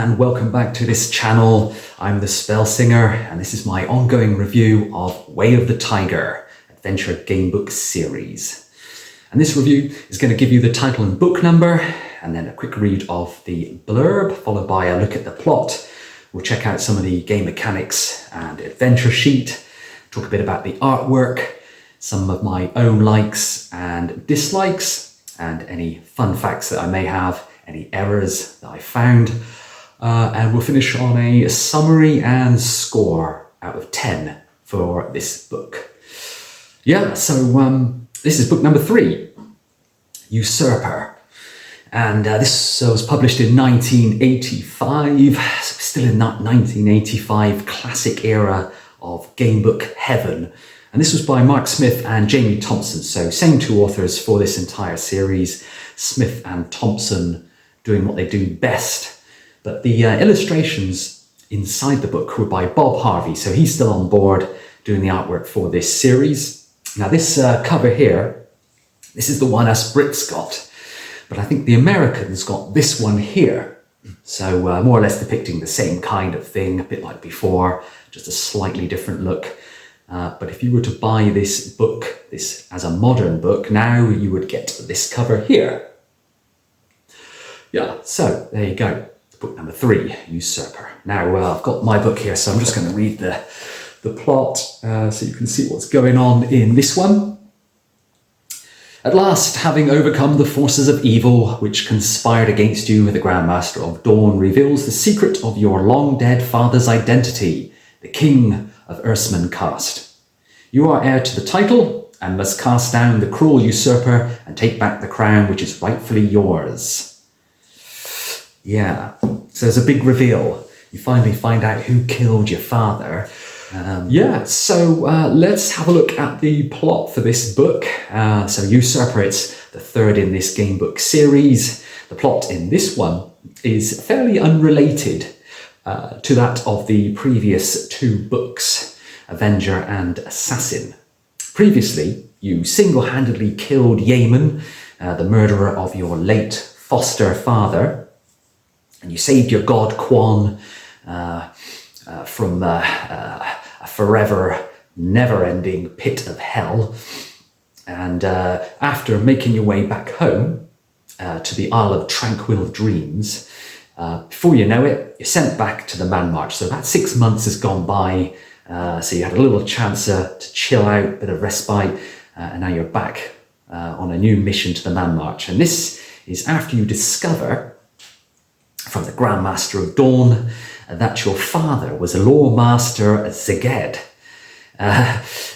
and welcome back to this channel. I'm the Spell Singer and this is my ongoing review of Way of the Tiger, Adventure Gamebook series. And this review is going to give you the title and book number and then a quick read of the blurb, followed by a look at the plot. We'll check out some of the game mechanics and adventure sheet, talk a bit about the artwork, some of my own likes and dislikes, and any fun facts that I may have, any errors that I found, and we'll finish on a summary and score out of 10 for this book. Yeah, so this is book number 3, Usurper, and this was published in 1985, so still in that 1985 classic era of gamebook heaven. And this was by Mark Smith and Jamie Thompson, so same two authors for this entire series, Smith and Thompson doing what they do best. But the illustrations inside the book were by Bob Harvey, so he's still on board doing the artwork for this series. Now this cover here, this is the one us Brits got, but I think the Americans got this one here. So more or less depicting the same kind of thing, a bit like before, just a slightly different look. But if you were to buy this book, this as a modern book, now you would get this cover here. Yeah, so there you go. Book number 3, Usurper. Now I've got my book here, so I'm just going to read the plot so you can see what's going on in this one. At last, having overcome the forces of evil which conspired against you, the Grandmaster of Dawn reveals the secret of your long-dead father's identity, the King of Irsmuncast. You are heir to the title and must cast down the cruel usurper and take back the crown which is rightfully yours. Yeah, so there's a big reveal. You finally find out who killed your father. So let's have a look at the plot for this book. So Usurper, it's the third in this gamebook series. The plot in this one is fairly unrelated to that of the previous 2 books, Avenger and Assassin. Previously, you single-handedly killed Yemen, the murderer of your late foster father, and you saved your god Quan from a forever, never-ending pit of hell. And after making your way back home to the Isle of Tranquil Dreams, before you know it, you're sent back to the Man March. So about 6 months has gone by, so you had a little chance to chill out, a bit of respite, and now you're back on a new mission to the Man March. And this is after you discover from the Grandmaster of Dawn that your father was a Loremaster Zeged.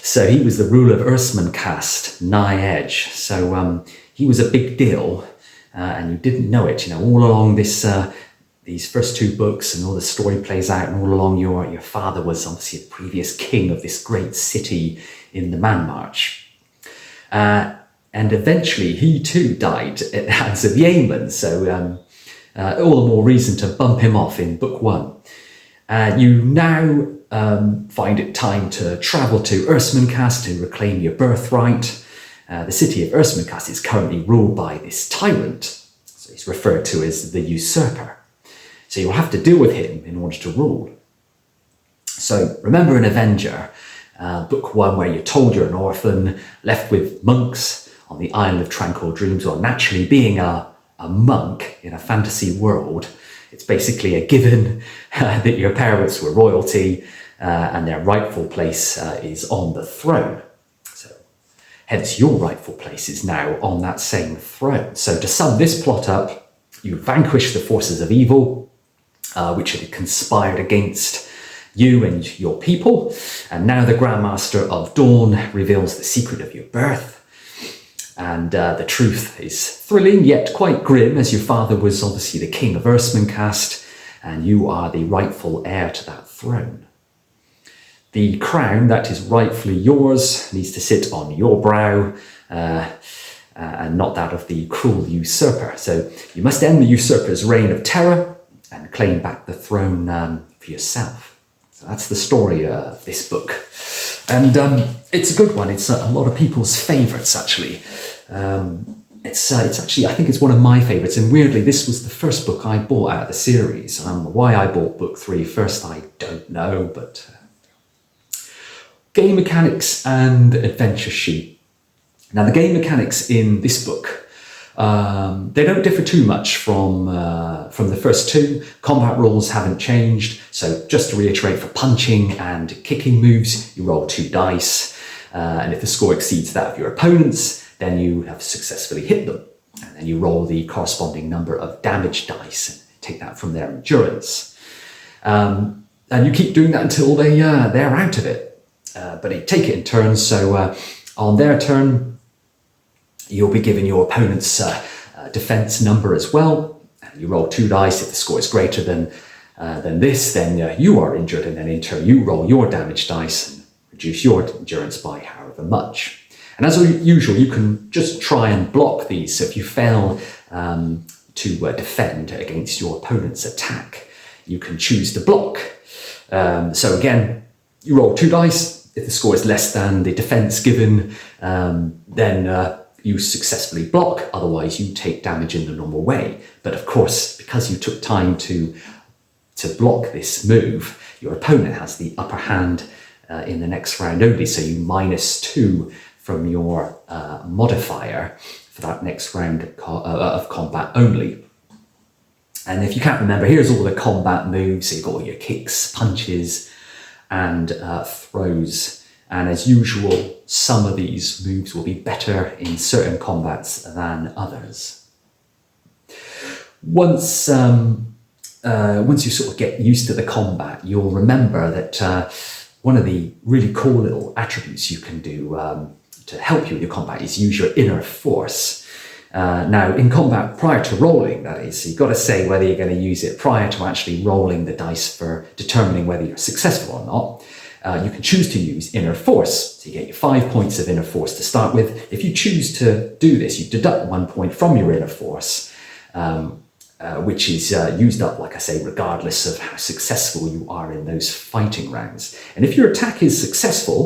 So he was the ruler of Irsmuncast, Nigh Edge. So he was a big deal, and you didn't know it. You know, all along this these first 2 books, and all the story plays out, and all along your father was obviously the previous king of this great city in the Man March. And eventually he too died at the hands of Yemen. So all the more reason to bump him off in book 1. You now find it time to travel to Irsmuncast to reclaim your birthright. The city of Irsmuncast is currently ruled by this tyrant, so he's referred to as the Usurper. So you'll have to deal with him in order to rule. So remember in Avenger, book 1, where you're told you're an orphan, left with monks on the Isle of Tranquil Dreams, or naturally being a monk in a fantasy world, it's basically a given that your parents were royalty and their rightful place is on the throne. So hence your rightful place is now on that same throne. So to sum this plot up, you vanquish the forces of evil which had conspired against you and your people, and now the Grandmaster of Dawn reveals the secret of your birth. And the truth is thrilling, yet quite grim, as your father was obviously the king of Irsmuncast, and you are the rightful heir to that throne. The crown that is rightfully yours needs to sit on your brow, and not that of the cruel usurper. So you must end the usurper's reign of terror and claim back the throne for yourself. So that's the story of this book. And it's a good one. It's a lot of people's favourites, actually. it's actually, I think it's one of my favourites, and weirdly, this was the first book I bought out of the series. Why I bought book 3 first, I don't know, but game mechanics and adventure sheet. Now, the game mechanics in this book, they don't differ too much from the first 2. Combat rules haven't changed, so just to reiterate, for punching and kicking moves, you roll 2 dice, and if the score exceeds that of your opponent's, then you have successfully hit them. And then you roll the corresponding number of damage dice and take that from their endurance. And you keep doing that until they're out of it. But you take it in turns, so on their turn, you'll be given your opponent's defense number as well. And you roll 2 dice. If the score is greater than this, then you are injured, and then in turn you roll your damage dice and reduce your endurance by however much. And as usual, you can just try and block these. So if you fail to defend against your opponent's attack, you can choose to block. So again, you roll 2 dice. If the score is less than the defense given, then you successfully block. Otherwise, you take damage in the normal way. But of course, because you took time to block this move, your opponent has the upper hand in the next round only. So you -2 from your modifier for that next round of combat only. And if you can't remember, here's all the combat moves. So you've got all your kicks, punches, and throws. And as usual, some of these moves will be better in certain combats than others. Once you sort of get used to the combat, you'll remember that one of the really cool little attributes you can do to help you with your combat is use your inner force. Now, in combat, prior to rolling, that is, so you've got to say whether you're going to use it prior to actually rolling the dice for determining whether you're successful or not. You can choose to use inner force. So you get your 5 points of inner force to start with. If you choose to do this, you deduct 1 point from your inner force, which is used up, like I say, regardless of how successful you are in those fighting rounds. And if your attack is successful,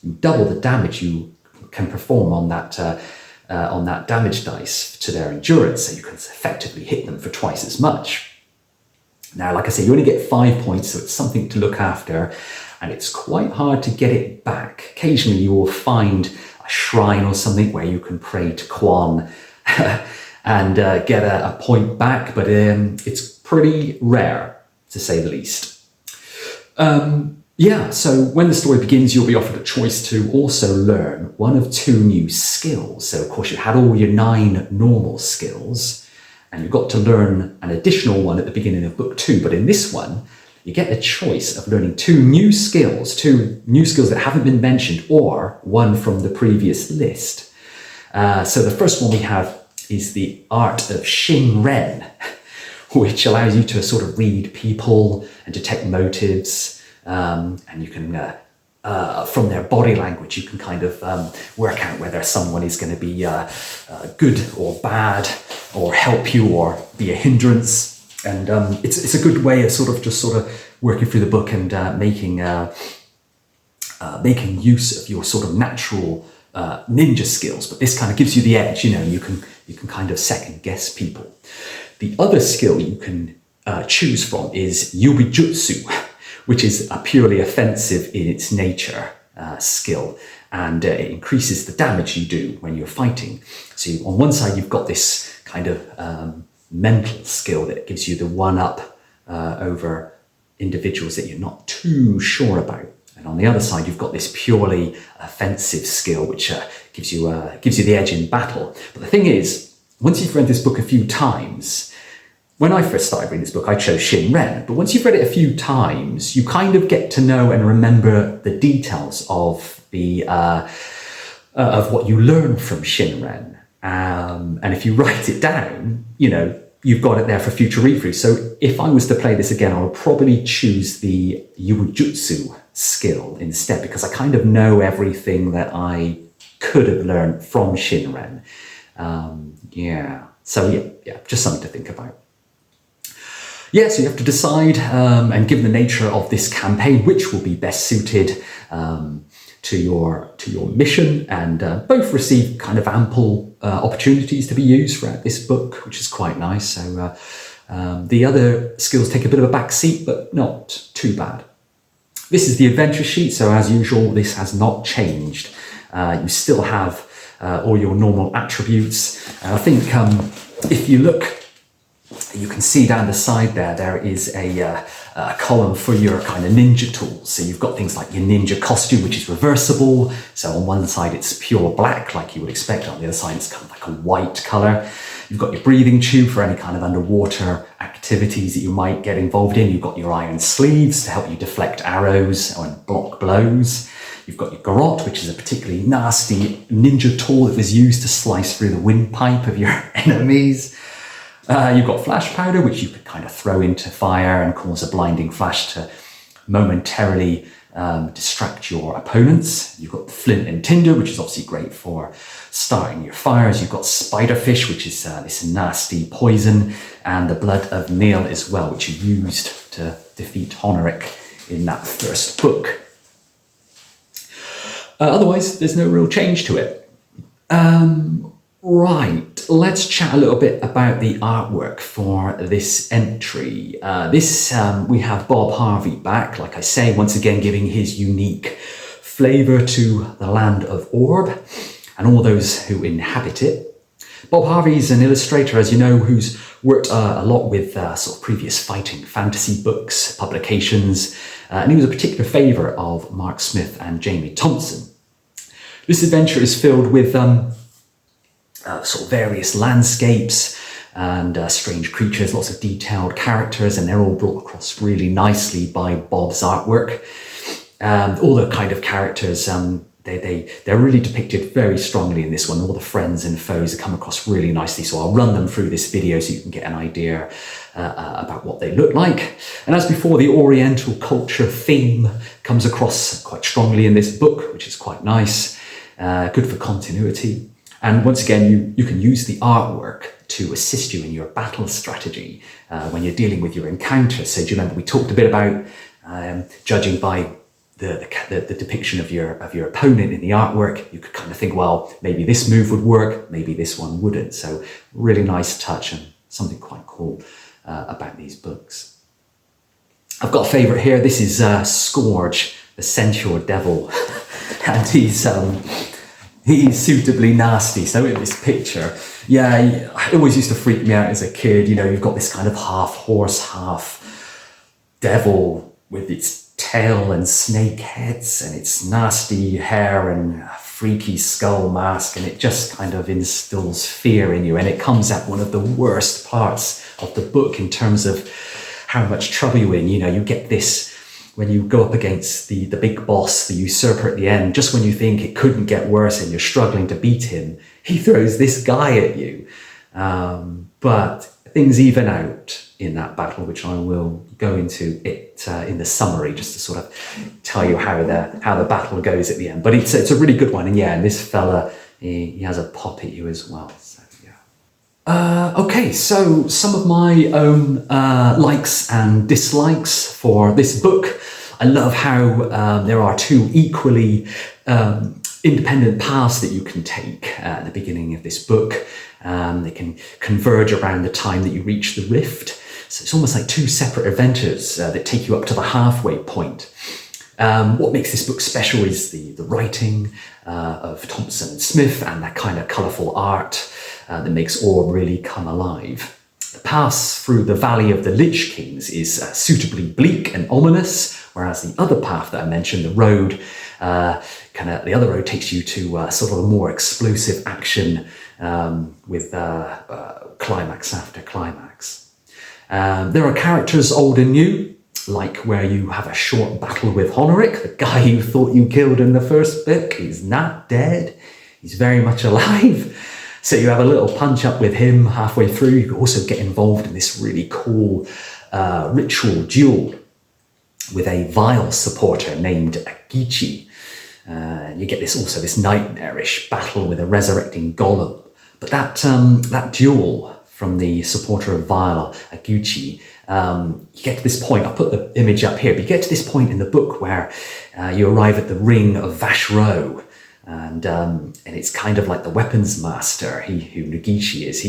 you double the damage you can perform on that damage dice to their endurance, so you can effectively hit them for twice as much. Now, like I say, you only get 5 points, so it's something to look after, and it's quite hard to get it back. Occasionally you will find a shrine or something where you can pray to Quan and get a point back, but it's pretty rare, to say the least. So when the story begins, you'll be offered a choice to also learn one of 2 new skills. So of course you had all your 9 normal skills, and you got to learn an additional one at the beginning of book 2. But in this one, you get the choice of learning 2 new skills that haven't been mentioned, or one from the previous list. So the first one we have is the art of Shinren, which allows you to sort of read people and detect motives. And you can, from their body language, you can kind of work out whether someone is going to be good or bad, or help you or be a hindrance. And it's a good way of sort of working through the book and making use of your sort of natural ninja skills. But this kind of gives you the edge. You can kind of second guess people. The other skill you can choose from is Yubijutsu, which is a purely offensive in its nature skill, and it increases the damage you do when you're fighting. So on one side, you've got this kind of mental skill that gives you the one-up over individuals that you're not too sure about. And on the other side, you've got this purely offensive skill, which gives you the edge in battle. But the thing is, once you've read this book a few times, when I first started reading this book, I chose Shinren. But once you've read it a few times, you kind of get to know and remember the details of what you learn from Shinren. And if you write it down, you've got it there for future read-through. So if I was to play this again, I would probably choose the Yujutsu skill instead, because I kind of know everything that I could have learned from Shinren. So just something to think about. So you have to decide, and given the nature of this campaign, which will be best suited your mission, and both receive kind of ample opportunities to be used throughout this book, which is quite nice. So the other skills take a bit of a back seat, but not too bad. This is the adventure sheet, so as usual, this has not changed. You still have all your normal attributes. And I think if you look, you can see down the side there is a column for your kind of ninja tools. So you've got things like your ninja costume, which is reversible. So on one side it's pure black, like you would expect. On the other side it's kind of like a white color. You've got your breathing tube for any kind of underwater activities that you might get involved in. You've got your iron sleeves to help you deflect arrows and block blows. You've got your garrote, which is a particularly nasty ninja tool that was used to slice through the windpipe of your enemies. You've got flash powder, which you could kind of throw into fire and cause a blinding flash to momentarily distract your opponents. You've got the flint and tinder, which is obviously great for starting your fires. You've got spiderfish, which is this nasty poison, and the blood of nail as well, which you used to defeat Honoric in that first book. Otherwise, there's no real change to it. Right, let's chat a little bit about the artwork for this entry. We have Bob Harvey back, like I say, once again giving his unique flavour to the land of Orb and all those who inhabit it. Bob Harvey is an illustrator, as you know, who's worked a lot with sort of previous fighting fantasy books, publications, and he was a particular favourite of Mark Smith and Jamie Thompson. This adventure is filled with sort of various landscapes and strange creatures, lots of detailed characters, and they're all brought across really nicely by Bob's artwork. All the kind of characters, they're really depicted very strongly in this one. All the friends and foes come across really nicely, so I'll run them through this video so you can get an idea about what they look like. And as before, the Oriental culture theme comes across quite strongly in this book, which is quite nice, good for continuity. And once again, you can use the artwork to assist you in your battle strategy when you're dealing with your encounters. So do you remember we talked a bit about judging by the depiction of your opponent in the artwork? You could kind of think, well, maybe this move would work, maybe this one wouldn't. So really nice touch and something quite cool about these books. I've got a favourite here. This is Scourge, the Centaur Devil, and he's suitably nasty. So in this picture, yeah, it always used to freak me out as a kid. You know, you've got this kind of half horse, half devil with its tail and snake heads and its nasty hair and freaky skull mask, and it just kind of instills fear in you. And it comes at one of the worst parts of the book in terms of how much trouble you're in. You know, you get this when you go up against the big boss, the usurper at the end, just when you think it couldn't get worse and you're struggling to beat him, he throws this guy at you. But things even out in that battle, which I will go into it in the summary, just to sort of tell you how the battle goes at the end. But it's a really good one, and yeah, and this fella, he has a pop at you as well. So yeah. Okay, so some of my own likes and dislikes for this book. I love how there are two equally independent paths that you can take at the beginning of this book. They can converge around the time that you reach the rift. So it's almost like two separate adventures that take you up to the halfway point. What makes this book special is the writing of Thompson and Smith and that kind of colourful art that makes Orb really come alive. The path through the Valley of the Lich Kings is suitably bleak and ominous, whereas the other path that I mentioned, the road, the other road takes you to sort of a more explosive action with climax after climax. There are characters old and new, like where you have a short battle with Honoric, the guy you thought you killed in the first book. He's not dead, he's very much alive. So you have a little punch up with him halfway through. You also get involved in this really cool ritual duel with a Vile supporter named Agichi. You get this nightmarish battle with a resurrecting golem. But that duel from the supporter of Vile, Agichi, You get to this point, I'll put the image up here, but you get to this point in the book where you arrive at the ring of Vashro, and it's kind of like the weapons master, who Nagishi is.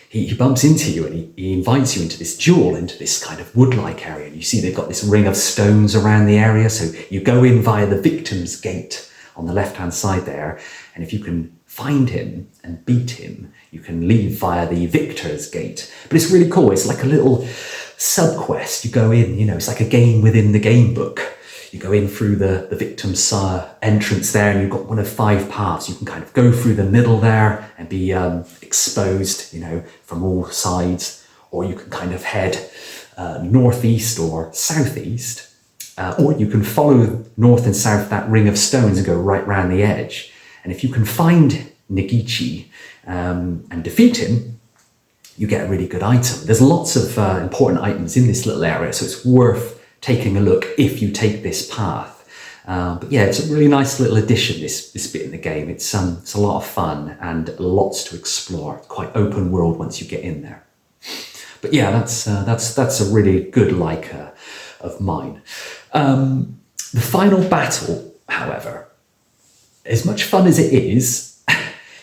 He bumps into you and he invites you into this duel, into this kind of wood-like area. And you see they've got this ring of stones around the area, so you go in via the victim's gate on the left-hand side there, and if you can find him and beat him, you can leave via the victor's gate. But it's really cool. It's like a little sub-quest. You go in, it's like a game within the game book. You go in through the victim's entrance there, and you've got one of 5 paths. You can kind of go through the middle there and be exposed, from all sides, or you can kind of head northeast or southeast, or you can follow north and south that ring of stones and go right round the edge. And if you can find Nagishi and defeat him, you get a really good item. There's lots of important items in this little area, so it's worth taking a look if you take this path. But yeah, it's a really nice little addition, this bit in the game. It's a lot of fun and lots to explore. Quite open world once you get in there. But yeah, that's a really good like of mine. The final battle, however, as much fun as it is,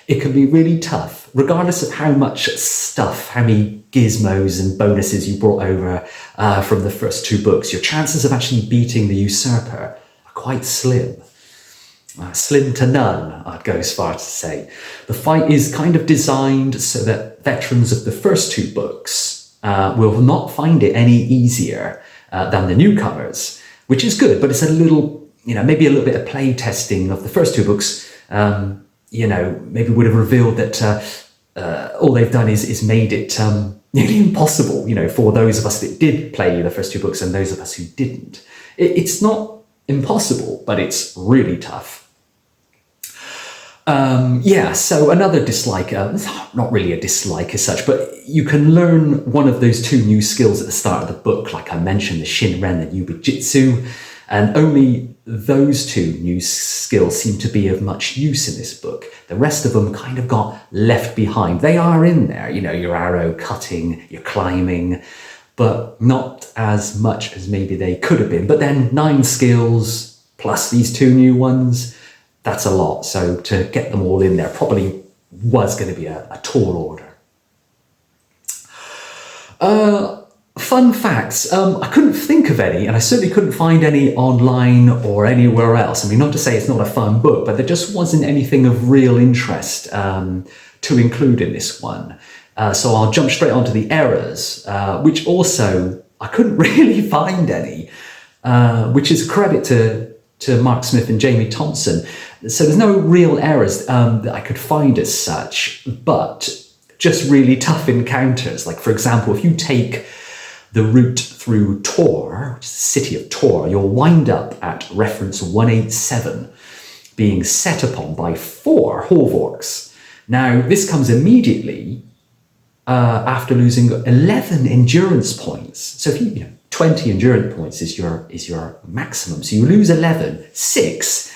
it can be really tough, regardless of how much stuff, how many gizmos and bonuses you brought over from the first 2 books. Your chances of actually beating the Usurper are quite slim. Slim to none, I'd go as far as to say. The fight is kind of designed so that veterans of the first 2 books will not find it any easier than the newcomers, which is good, but it's a little, maybe a little bit of play testing of the first 2 books, maybe would have revealed that all they've done is made it nearly impossible, for those of us that did play the first 2 books and those of us who didn't. It's not impossible, but it's really tough. So another dislike, not really a dislike as such, but you can learn one of those 2 new skills at the start of the book, like I mentioned, the Shinren and Yubijitsu, and only those 2 new skills seem to be of much use in this book. The rest of them kind of got left behind. They are in there, your arrow cutting, your climbing, but not as much as maybe they could have been. But then 9 skills plus these 2 new ones, that's a lot. So to get them all in there probably was going to be a tall order. Fun facts. I couldn't think of any, and I certainly couldn't find any online or anywhere else. I mean, not to say it's not a fun book, but there just wasn't anything of real interest to include in this one. So I'll jump straight onto the errors, which also I couldn't really find any, which is a credit to Mark Smith and Jamie Thompson. So there's no real errors that I could find as such, but just really tough encounters. Like, for example, if you take the route through Tor, which is the city of Tor, you'll wind up at reference 187, being set upon by 4 Horvorks. Now, this comes immediately after losing 11 endurance points. So if you 20 endurance points is your maximum. So you lose 11, 6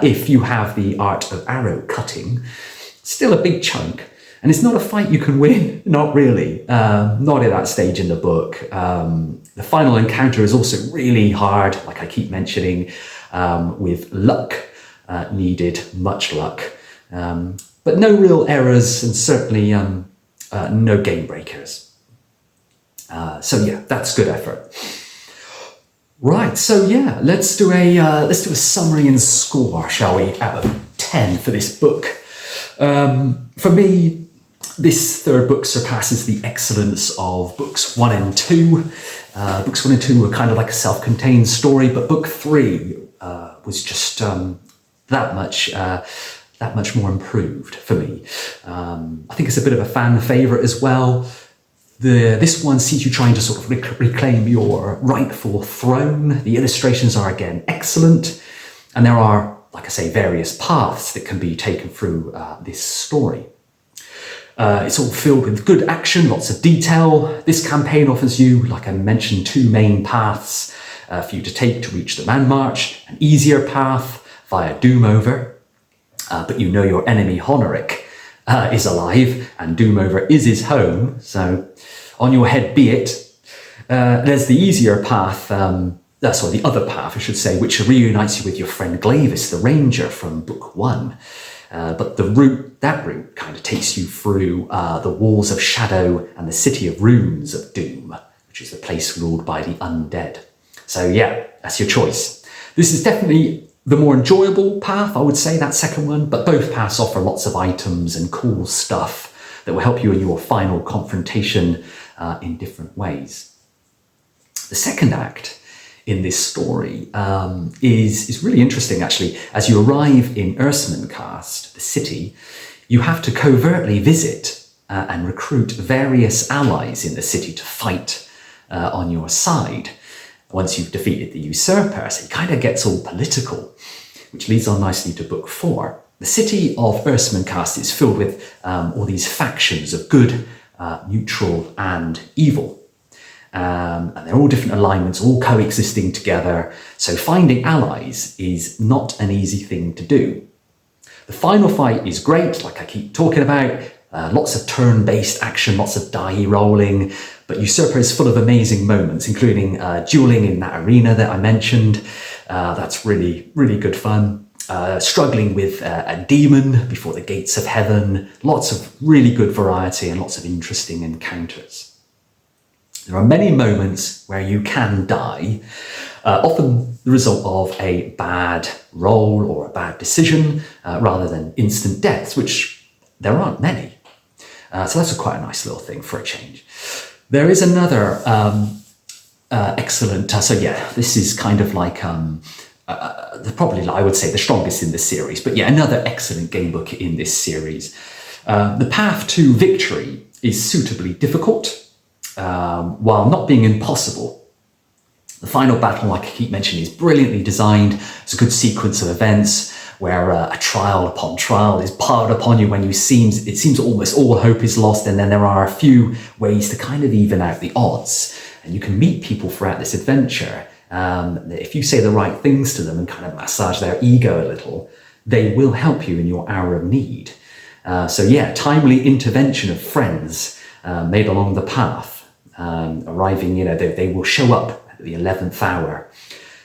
if you have the art of arrow cutting. Still a big chunk. And it's not a fight you can win, not really, not at that stage in the book. The final encounter is also really hard, like I keep mentioning, with luck needed, much luck. But no real errors and certainly no game breakers. So yeah, that's good effort. Right, so yeah, let's do a summary and score, shall we, out of 10 for this book. For me, this 3rd book surpasses the excellence of books 1 and 2. Books 1 and 2 were kind of like a self-contained story, but book 3 was just that much more improved for me. I think it's a bit of a fan favorite as well. This one sees you trying to sort of reclaim your rightful throne. The illustrations are again excellent, and there are, like I say, various paths that can be taken through this story. It's all filled with good action, lots of detail. This campaign offers you, like I mentioned, 2 main paths for you to take to reach the Man March. An easier path via Doomover, but you know your enemy Honoric is alive and Doomover is his home, so on your head be it. There's the easier path, the other path, I should say, which reunites you with your friend Glavis, the ranger from book 1. But that route kind of takes you through the walls of shadow and the city of runes of doom, which is a place ruled by the undead. So yeah, that's your choice. This is definitely the more enjoyable path, I would say, that second one, but both paths offer lots of items and cool stuff that will help you in your final confrontation in different ways. The second act in this story is really interesting, actually. As you arrive in Irsmuncast, the city, you have to covertly visit and recruit various allies in the city to fight on your side once you've defeated the usurper. So it kind of gets all political, which leads on nicely to book 4. The city of Irsmuncast is filled with all these factions of good, neutral, and evil. And they're all different alignments, all coexisting together. So finding allies is not an easy thing to do. The final fight is great, like I keep talking about. Lots of turn-based action, lots of die rolling. But Usurper is full of amazing moments, including dueling in that arena that I mentioned. That's really, really good fun. Struggling with a demon before the gates of heaven. Lots of really good variety and lots of interesting encounters. There are many moments where you can die, often the result of a bad roll or a bad decision, rather than instant deaths, which there aren't many. So that's quite a nice little thing for a change. There is another excellent, this is kind of like, probably I would say the strongest in the series, but yeah, another excellent gamebook in this series. The path to victory is suitably difficult, while not being impossible. The final battle, like I keep mentioning, is brilliantly designed. It's a good sequence of events where a trial upon trial is piled upon you when it seems almost all hope is lost, and then there are a few ways to kind of even out the odds. And you can meet people throughout this adventure. If you say the right things to them and kind of massage their ego a little, they will help you in your hour of need. Timely intervention of friends made along the path. Arriving, they will show up at the 11th hour.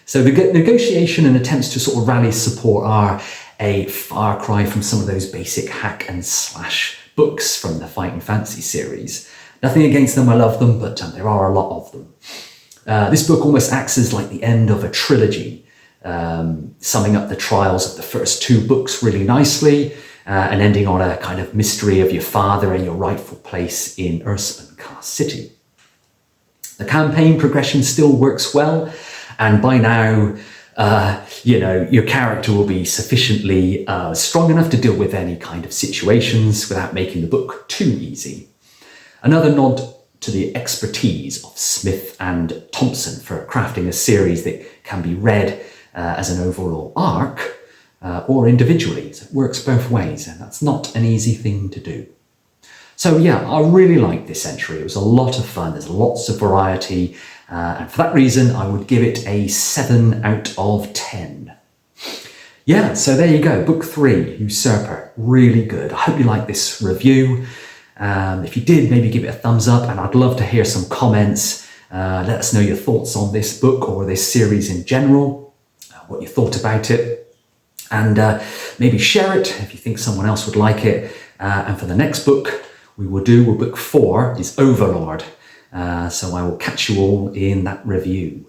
So the negotiation and attempts to sort of rally support are a far cry from some of those basic hack and slash books from the Fight and Fancy series. Nothing against them, I love them, but there are a lot of them. This book almost acts as like the end of a trilogy, summing up the trials of the first 2 books really nicely, and ending on a kind of mystery of your father and your rightful place in Irsmuncast City. The campaign progression still works well, and by now, your character will be sufficiently strong enough to deal with any kind of situations without making the book too easy. Another nod to the expertise of Smith and Thompson for crafting a series that can be read as an overall arc or individually. So it works both ways, and that's not an easy thing to do. So yeah, I really liked this entry. It was a lot of fun. There's lots of variety. And for that reason, I would give it a 7 out of 10. Yeah, so there you go. Book 3, Usurper. Really good. I hope you liked this review. If you did, maybe give it a thumbs up, and I'd love to hear some comments. Let us know your thoughts on this book or this series in general, what you thought about it. And maybe share it if you think someone else would like it. And for the next book, book 4 is Overlord. So I will catch you all in that review.